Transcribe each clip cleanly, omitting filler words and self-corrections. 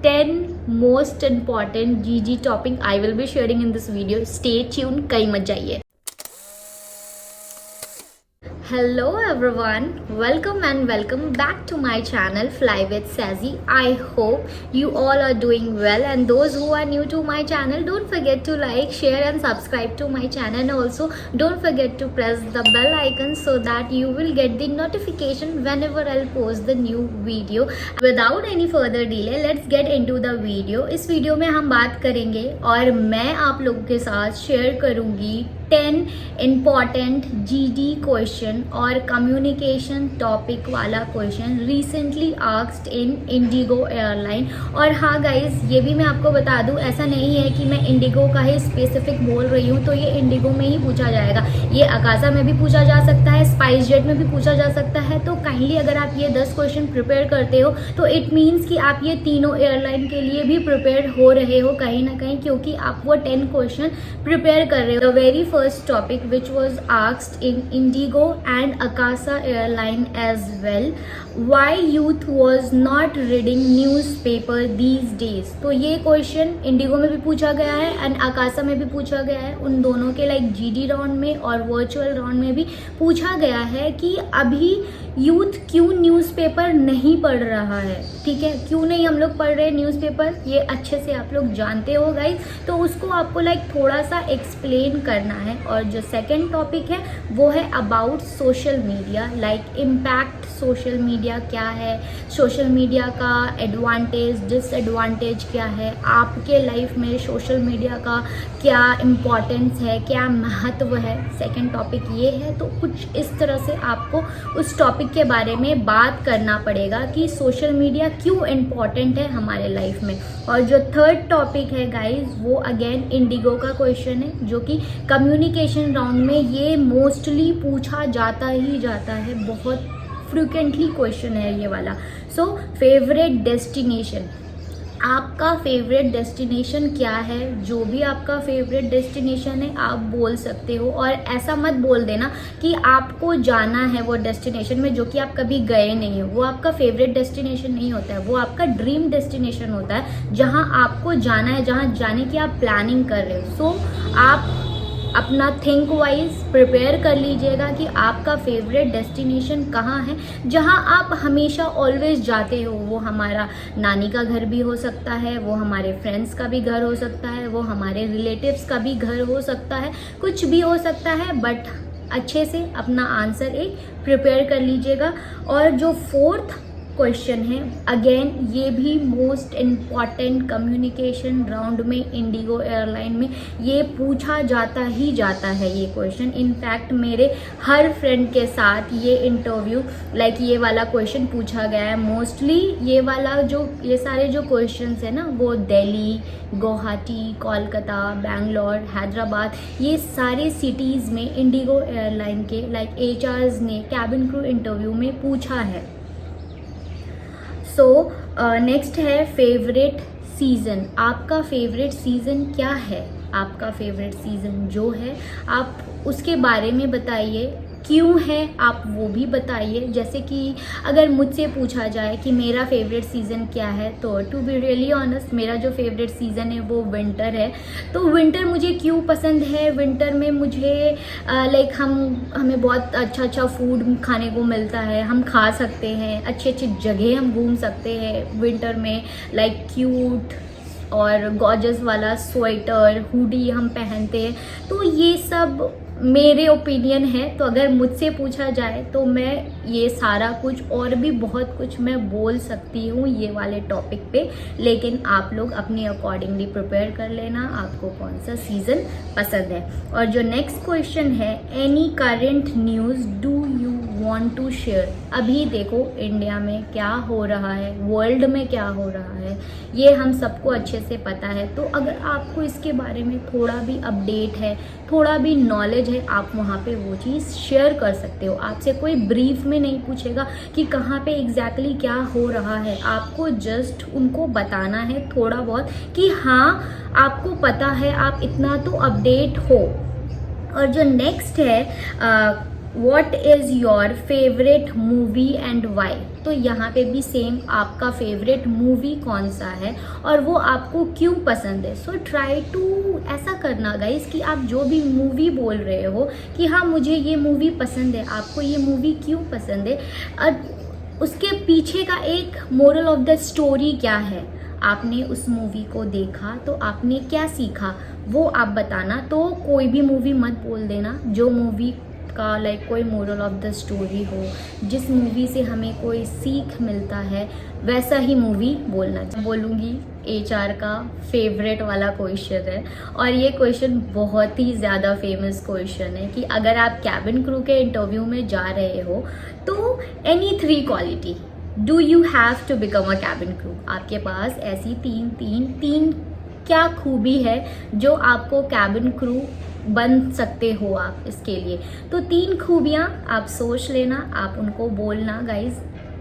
10 most important GG topic I will be sharing in this video. Stay tuned, कहीं मत जाइए. Hello everyone, welcome and welcome back to my channel Fly with Sazy. I hope you all are doing well, and those who are new to my channel, don't forget to like, share and subscribe to my channel, and also don't forget to press the bell icon so that you will get the notification whenever I'll post the new video. Without any further delay, let's get into the video. इस video में हम बात करेंगे और मैं आप लोगों के साथ शेयर करूंगी 10 इम्पॉर्टेंट जीडी क्वेश्चन और कम्युनिकेशन टॉपिक वाला question recently asked in Indigo airline. और हाँ गाइज, ये भी मैं आपको बता दूँ, ऐसा नहीं है कि मैं इंडिगो का ही स्पेसिफिक बोल रही हूँ तो ये इंडिगो में ही पूछा जाएगा. ये अकासा में भी पूछा जा सकता है, स्पाइस जेट में भी पूछा जा सकता है. तो काइंडली अगर आप ये 10 क्वेश्चन प्रिपेयर करते हो तो इट मीन्स कि आप ये तीनों एयरलाइन के लिए भी प्रिपेयर हो रहे हो कहीं ना कहीं, क्योंकि आप वो 10 क्वेश्चन प्रिपेयर कर रहे हो. The very first topic which was asked in Indigo and Akasa airline as well, why youth was not reading newspaper these days. तो ये क्वेश्चन इंडिगो में भी पूछा गया है एंड अकासा में भी पूछा गया है. उन दोनों के लाइक जीडी राउंड में और वर्चुअल राउंड में भी पूछा गया है कि अभी यूथ क्यों न्यूज़पेपर नहीं पढ़ रहा है. ठीक है, क्यों नहीं हम लोग पढ़ रहे हैं न्यूज़पेपर, ये अच्छे से आप लोग जानते हो गाइज. तो उसको आपको लाइक थोड़ा सा एक्सप्लेन करना है. और जो सेकंड टॉपिक है वो है about social media, like impact social media क्या है, सोशल मीडिया का एडवांटेज डिसएडवांटेज क्या है, आपके लाइफ में सोशल मीडिया का क्या इम्पोर्टेंस है, क्या महत्व है. सेकंड टॉपिक ये है. तो कुछ इस तरह से आपको उस टॉपिक के बारे में बात करना पड़ेगा कि सोशल मीडिया क्यों इम्पॉर्टेंट है हमारे लाइफ में. और जो थर्ड टॉपिक है गाइज वो अगेन इंडिगो का क्वेश्चन है, जो कि कम्युनिकेशन राउंड में ये मोस्टली पूछा जाता ही जाता है, बहुत फ्रिक्वेंटली क्वेश्चन है ये वाला. सो फेवरेट डेस्टिनेशन, आपका फेवरेट डेस्टिनेशन क्या है. जो भी आपका फेवरेट डेस्टिनेशन है आप बोल सकते हो, और ऐसा मत बोल देना कि आपको जाना है वो डेस्टिनेशन में जो कि आप कभी गए नहीं हो. वो आपका फेवरेट डेस्टिनेशन नहीं होता है, वो आपका ड्रीम डेस्टिनेशन होता है जहां आपको जाना है, जहां जाने की आप प्लानिंग कर रहे हो. सो आप अपना थिंक वाइज प्रिपेयर कर लीजिएगा कि आपका फेवरेट डेस्टिनेशन कहाँ है, जहाँ आप हमेशा ऑलवेज जाते हो. वो हमारा नानी का घर भी हो सकता है, वो हमारे फ्रेंड्स का भी घर हो सकता है, वो हमारे रिलेटिव्स का भी घर हो सकता है, कुछ भी हो सकता है. बट अच्छे से अपना आंसर एक प्रिपेयर कर लीजिएगा. और जो फोर्थ क्वेश्चन है अगेन ये भी मोस्ट इम्पॉर्टेंट कम्युनिकेशन राउंड में इंडिगो एयरलाइन में ये पूछा जाता ही जाता है ये क्वेश्चन. इनफैक्ट मेरे हर फ्रेंड के साथ ये इंटरव्यू लाइक ये वाला क्वेश्चन पूछा गया है. मोस्टली ये वाला जो ये सारे जो क्वेश्चंस है ना वो दिल्ली, गुवाहाटी, कोलकाता, बेंगलोर, हैदराबाद, ये सारे सिटीज़ में इंडिगो एयरलाइन के लाइक एचआर्स ने कैबिन क्रू इंटरव्यू में पूछा है. सो नेक्स्ट है फेवरेट सीज़न. आपका फेवरेट सीज़न क्या है, आपका फेवरेट सीज़न जो है आप उसके बारे में बताइए, क्यों है आप वो भी बताइए. जैसे कि अगर मुझसे पूछा जाए कि मेरा फेवरेट सीज़न क्या है, तो टू बी रियली ऑनेस्ट मेरा जो फेवरेट सीज़न है वो विंटर है. तो विंटर मुझे क्यों पसंद है, विंटर में मुझे लाइक हमें बहुत अच्छा फूड खाने को मिलता है, हम खा सकते हैं, अच्छी अच्छी जगह हम घूम सकते हैं विंटर में, लाइक क्यूट और गॉर्जस वाला स्वेटर हुडी हम पहनते हैं. तो ये सब मेरे ओपिनियन है. तो अगर मुझसे पूछा जाए तो मैं ये सारा कुछ और भी बहुत कुछ मैं बोल सकती हूँ ये वाले टॉपिक पे, लेकिन आप लोग अपने अकॉर्डिंगली प्रिपेयर कर लेना आपको कौन सा सीज़न पसंद है. और जो नेक्स्ट क्वेश्चन है any current news do you want to share. अभी देखो इंडिया में क्या हो रहा है, वर्ल्ड में क्या हो रहा है, ये हम सबको अच्छे से पता है. तो अगर आपको इसके बारे में थोड़ा भी अपडेट है, थोड़ा भी नॉलेज है, आप वहाँ पे वो चीज़ शेयर कर सकते हो. आपसे कोई ब्रीफ में नहीं पूछेगा कि कहाँ पे एग्जैक्टली क्या हो रहा है, आपको जस्ट उनको बताना है थोड़ा बहुत कि हाँ आपको पता है, आप इतना तो अपडेट हो. और जो नेक्स्ट है what is your favourite movie and why. तो तो यहाँ पे भी सेम आपका फेवरेट मूवी कौन सा है और वो आपको क्यों पसंद है। सो ट्राई टू ऐसा करना गाइस कि आप जो भी मूवी बोल रहे हो कि हाँ मुझे ये मूवी पसंद है, आपको ये मूवी क्यों पसंद है और उसके पीछे का एक मोरल ऑफ द स्टोरी क्या है, आपने उस मूवी को देखा तो आपने क्या सीखा वो आप बताना। तो कोई भी मूवी मत बोल देना जो मूवी का लाइक कोई मोरल ऑफ द स्टोरी हो, जिस मूवी से हमें कोई सीख मिलता है वैसा ही मूवी बोलना। बोलूँगी HR का फेवरेट वाला क्वेश्चन है और ये क्वेश्चन बहुत ही ज़्यादा फेमस क्वेश्चन है कि अगर आप कैबिन क्रू के इंटरव्यू में जा रहे हो तो any 3 quality do you have to become a cabin crew. आपके पास ऐसी तीन क्या खूबी है जो आपको कैबिन क्रू बन सकते हो आप इसके लिए। तो 3 खूबियाँ आप सोच लेना, आप उनको बोलना गाइज,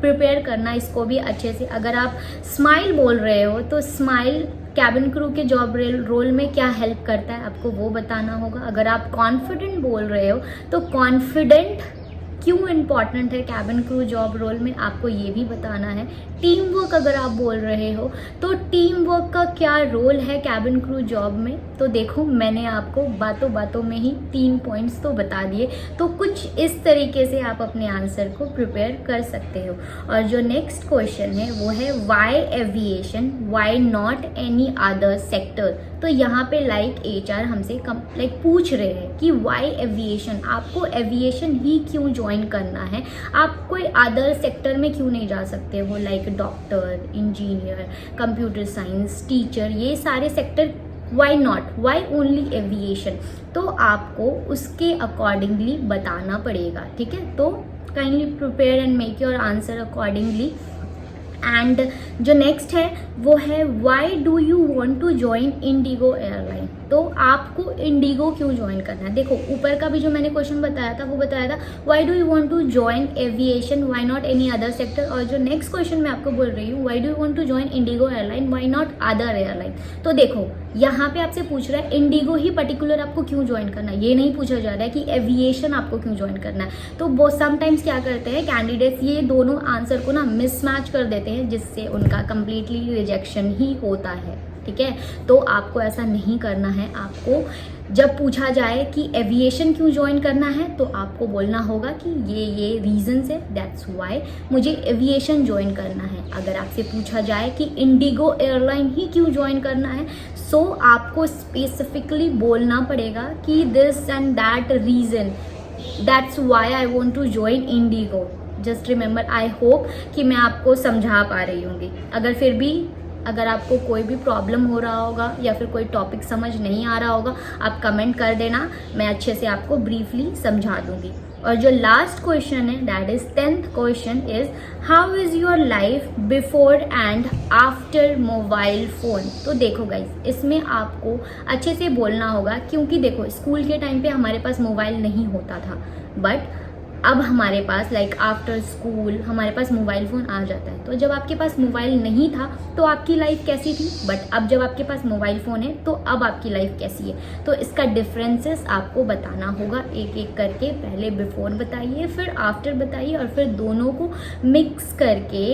प्रिपेयर करना इसको भी अच्छे से। अगर आप स्माइल बोल रहे हो तो स्माइल कैबिन क्रू के जॉब रोल में क्या हेल्प करता है आपको वो बताना होगा। अगर आप कॉन्फिडेंट बोल रहे हो तो कॉन्फिडेंट क्यों इम्पॉर्टेंट है कैबिन क्रू जॉब रोल में आपको ये भी बताना है। टीम वर्क अगर आप बोल रहे हो तो टीम वर्क का क्या रोल है कैबिन क्रू जॉब में। तो देखो मैंने आपको बातों बातों में ही 3 पॉइंट्स तो बता दिए, तो कुछ इस तरीके से आप अपने आंसर को प्रिपेयर कर सकते हो। और जो नेक्स्ट क्वेश्चन है वो है why aviation, why not any other sector. तो यहाँ पे HR हमसे पूछ रहे हैं कि वाई एविएशन, आपको एविएशन ही क्यों ज्वाइन करना है, आप कोई अदर सेक्टर में क्यों नहीं जा सकते हो like doctor, engineer, computer science, teacher, ये सारे sector why not, why only aviation. तो आपको उसके अकॉर्डिंगली बताना पड़ेगा, ठीक है। तो kindly prepare and make your answer accordingly. And जो नेक्स्ट है वो है why do you want to join IndiGo airline. तो आपको इंडिगो क्यों ज्वाइन करना है। देखो ऊपर का भी जो मैंने क्वेश्चन बताया था वो बताया था why do you want to join aviation, why not any other sector. और जो नेक्स्ट क्वेश्चन मैं आपको बोल रही हूँ why do you want to join IndiGo airline, why not other airline. तो देखो यहाँ पे आपसे पूछ रहा है इंडिगो ही पर्टिकुलर आपको क्यों ज्वाइन करना है, ये नहीं पूछा जा रहा है कि एविएशन आपको क्यों ज्वाइन करना है। तो वो समटाइम्स क्या करते हैं कैंडिडेट्स, ये दोनों आंसर को ना मिसमैच कर देते हैं जिससे उनका कंप्लीटली रिजेक्शन ही होता है, ठीक है। तो आपको ऐसा नहीं करना है। आपको जब पूछा जाए कि एविएशन क्यों ज्वाइन करना है तो आपको बोलना होगा कि ये रीजंस है, दैट्स व्हाई मुझे एविएशन ज्वाइन करना है। अगर आपसे पूछा जाए कि इंडिगो एयरलाइन ही क्यों ज्वाइन करना है, सो आपको स्पेसिफिकली बोलना पड़ेगा कि this and that reason, that's why I want to join IndiGo. Just remember, I hope कि मैं आपको समझा पा रही हूँगी। अगर आपको कोई भी प्रॉब्लम हो रहा होगा या फिर कोई टॉपिक समझ नहीं आ रहा होगा आप कमेंट कर देना, मैं अच्छे से आपको ब्रीफली समझा दूंगी। और जो लास्ट क्वेश्चन है that is 10th question is how is your life before and after mobile phone. तो देखो गाइज इसमें आपको अच्छे से बोलना होगा क्योंकि देखो स्कूल के टाइम पे हमारे पास मोबाइल नहीं होता था, बट अब हमारे पास लाइक आफ्टर स्कूल हमारे पास मोबाइल फ़ोन आ जाता है। तो जब आपके पास मोबाइल नहीं था तो आपकी लाइफ कैसी थी, बट अब जब आपके पास मोबाइल फ़ोन है तो अब आपकी लाइफ कैसी है। तो इसका डिफरेंसेस आपको बताना होगा एक एक करके। पहले बिफोर बताइए, फिर आफ्टर बताइए और फिर दोनों को मिक्स करके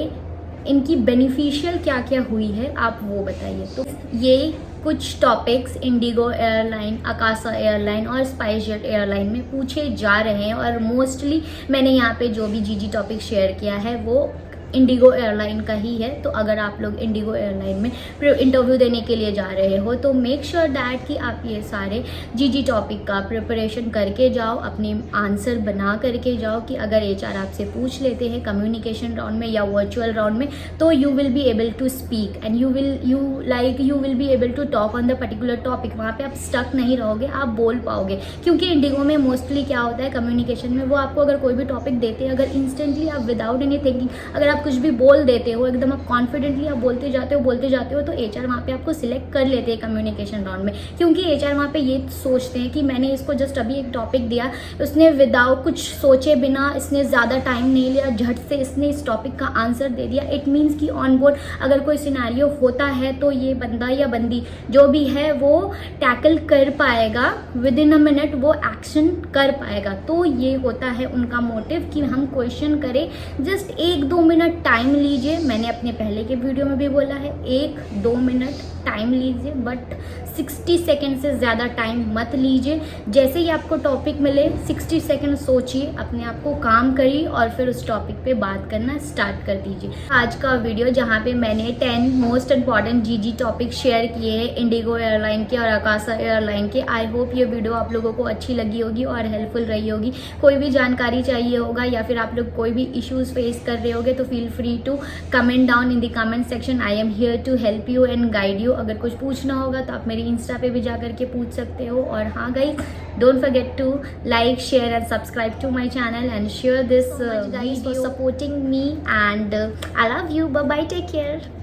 इनकी बेनिफिशियल क्या क्या हुई है आप वो बताइए। तो ये कुछ topics Indigo airline, Akasa airline और स्पाइसजेट एयरलाइन में पूछे जा रहे हैं और मोस्टली मैंने यहाँ पे जो भी जीजी टॉपिक शेयर किया है वो इंडिगो एयरलाइन का ही है। तो अगर आप लोग इंडिगो एयरलाइन में इंटरव्यू देने के लिए जा रहे हो तो मेक श्योर दैट कि आप ये सारे जीजी टॉपिक का प्रिपरेशन करके जाओ, अपने आंसर बना करके जाओ कि अगर HR आपसे पूछ लेते हैं कम्युनिकेशन राउंड में या वर्चुअल राउंड में तो you will be able to speak and you will be able to talk on the particular topic. वहाँ पे आप स्टक नहीं रहोगे, आप बोल पाओगे। क्योंकि इंडिगो में मोस्टली क्या होता है कम्युनिकेशन में, वो आपको अगर कोई भी टॉपिक देते हैं, अगर इंस्टेंटली आप विदाउट एनी थिंकिंग अगर आप कुछ भी बोल देते हो, एकदम आप कॉन्फिडेंटली आप बोलते जाते हो तो HR वहाँ पे आपको सिलेक्ट कर लेते हैं कम्युनिकेशन राउंड में। क्योंकि HR वहाँ पे ये सोचते हैं कि मैंने इसको जस्ट अभी एक टॉपिक दिया, उसने विदाउट कुछ सोचे बिना, इसने ज़्यादा टाइम नहीं लिया, झट से इसने इस टॉपिक का आंसर दे दिया। इट मीन्स कि ऑन बोर्ड अगर कोई सिनेरियो होता है तो ये बंदा या बंदी जो भी है वो टैकल कर पाएगा, विद इन अ मिनट वो एक्शन कर पाएगा। तो ये होता है उनका मोटिव कि हम क्वेश्चन करें, जस्ट 1-2 मिनट मिनट टाइम लीजिए, मैंने अपने पहले के वीडियो में भी बोला है 1-2 मिनट टाइम लीजिए, बट 60 सेकेंड से ज़्यादा टाइम मत लीजिए। जैसे ही आपको टॉपिक मिले 60 सेकेंड सोचिए, अपने आप को काम करिए और फिर उस टॉपिक पे बात करना स्टार्ट कर दीजिए। आज का वीडियो जहाँ पे मैंने 10 मोस्ट इम्पॉर्टेंट जीजी टॉपिक शेयर किए हैं इंडिगो एयरलाइन के और आकाशा एयरलाइन के। आई होप ये वीडियो आप लोगों को अच्छी लगी होगी और हेल्पफुल रही होगी। कोई भी जानकारी चाहिए होगा या फिर आप लोग कोई भी इश्यूज फेस कर रहे होगे तो feel free to comment down in the comment section. I am here to help you and guide you. अगर कुछ पूछना होगा तो आप मेरी इंस्टा पे भी जा करके पूछ सकते हो। और हाँ guys, don't forget to like, share and subscribe to my channel and share this guys for supporting me and I love you. Bye bye, take care.